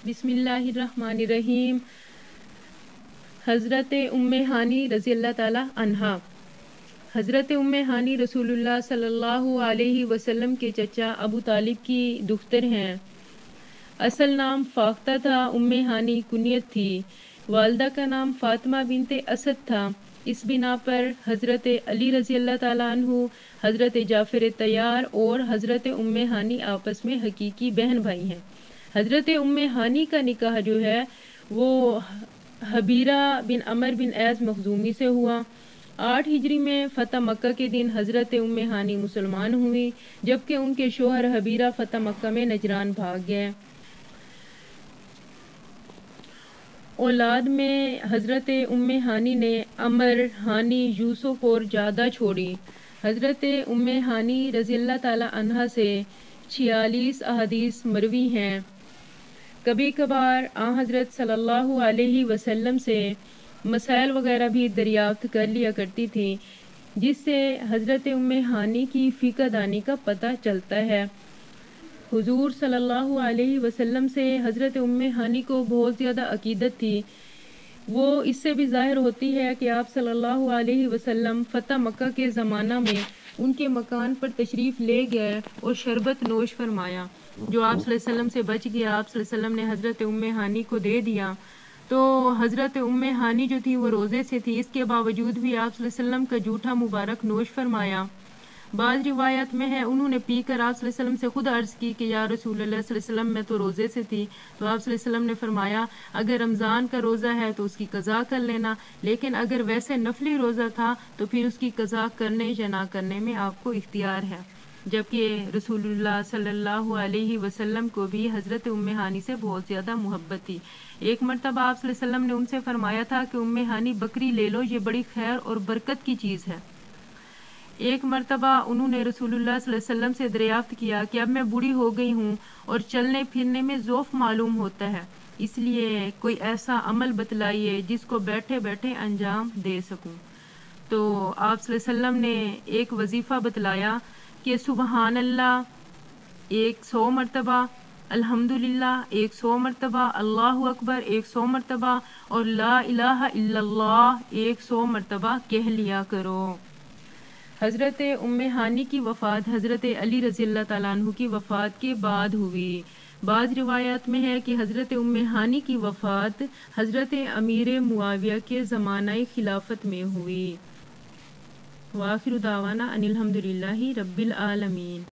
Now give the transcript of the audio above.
बिस्मिल्लाहिर्रहमानिर्रहीम। हज़रत उम्मे हानी रज़ी अल्लाह ताला अन्हा। हज़रत उम्मे हानी रसूलुल्लाह सल्लल्लाहु अलैहि वसल्लम के चचा अबू तालिब की दुख्तर हैं। असल नाम फाख्ता था, उम्मे हानी कुनियत थी। वालदा का नाम फातिमा बिनते असद था। इस बिना पर हज़रत अली रज़ी अल्लाह ताला अन्हु, हज़रत जाफ़र तैयार और हज़रत उम्मे हानी आपस में हकीकी बहन भाई हैं। हज़रत उम्मे हानी का निकाह जो है वो हबीरा बिन अमर बिन ऐस मखजूमी से हुआ। 8 हिजरी में फ़तह मक्का के दिन हज़रत उम्मे हानी मुसलमान हुई, जबकि उनके शोहर हबीरा फ़तह मक्का में नजरान भाग गए। औलाद में हज़रत उम्मे हानी ने अमर, हानी, यूसुफ और जादा छोड़ी। हज़रत उम्मे हानी रज़ी अल्लाह ताला अन्हा से 46 अहादीस मरवी हैं। कभी कभार हज़रत सल्लल्लाहु अलैहि वसल्लम से मसाइल वगैरह भी दरियाफ्त कर लिया करती थी, जिससे हज़रत उम्मे हानी की फ़िक़हदानी का पता चलता है। हुजूर सल्लल्लाहु अलैहि वसल्लम से हज़रत उम्मे हानी को बहुत ज़्यादा अकीदत थी। वो इससे भी ज़ाहिर होती है कि आप सल्लल्लाहु अलैहि वसल्लम फ़तह मक्का के ज़माना में उनके मकान पर तशरीफ़ ले गए और शरबत नोश फरमाया, जो आप सल्लल्लाहु अलैहि वसल्लम से बच गया। आप सल्लल्लाहु अलैहि वसल्लम ने हज़रत उम्मे हानी को दे दिया। तो हज़रत उम्मे हानी जो थी वो रोज़े से थी, इसके बावजूद भी आप सल्लल्लाहु अलैहि वसल्लम का जूठा मुबारक नोश फरमाया। बाद रिवायत में है उन्होंने पीकर आप सल्लल्लाहु अलैहि वसल्लम से खुद अर्ज़ की कि या रसूलल्लाह सल्लल्लाहु अलैहि वसल्लम, मैं तो रोज़े से थी। तो आप सल्लल्लाहु अलैहि वसल्लम ने फरमाया, अगर रमज़ान का रोज़ा है तो उसकी कज़ा कर लेना, लेकिन अगर वैसे नफली रोज़ा था तो फिर उसकी कज़ा करने या ना करने में आपको इख्तियार है। जबकि रसूलुल्लाह सल्लल्लाहु अलैहि वसल्लम को भी हज़रत उम्मे हानी से बहुत ज़्यादा मोहब्बत थी। एक मरतबा आप सल्लल्लाहु अलैहि वसल्लम ने उनसे फरमाया था कि उम्मे हानी बकरी ले लो, ये बड़ी खैर और बरकत की चीज़ है। एक मरतबा उन्होंने रसूलुल्लाह सल्लल्लाहु अलैहि वसल्लम से दरियाफ्त किया कि अब मैं बूढ़ी हो गई हूँ और चलने फिरने में ज़ौफ़ मालूम होता है, इसलिए कोई ऐसा अमल बतलाइए जिसको बैठे बैठे अंजाम दे सकूं। तो आप सल्लल्लाहु अलैहि वसल्लम ने एक वजीफ़ा बतलाया कि सुबहान अल्लाह 100 मरतबा, अल्हम्दुलिल्लाह 100 मरतबा, अल्लाहु अकबर 100 मरतबा और ला इलाहा इल्लल्लाह 100 मरतबा कह लिया करो। हज़रत उम्मे हानी की वफ़ात हज़रत अली रज़ी अल्लाह ताला अन्हु की वफ़ात के बाद हुई। बाज़ रिवायत में है कि हज़रत उम्मे हानी की वफ़ात हज़रत अमीर मुआविया के ज़मानाए खिलाफत में हुई। वाखिर दावाना अनिल हम्दुलिल्लाहि रब्बिल आलमीन।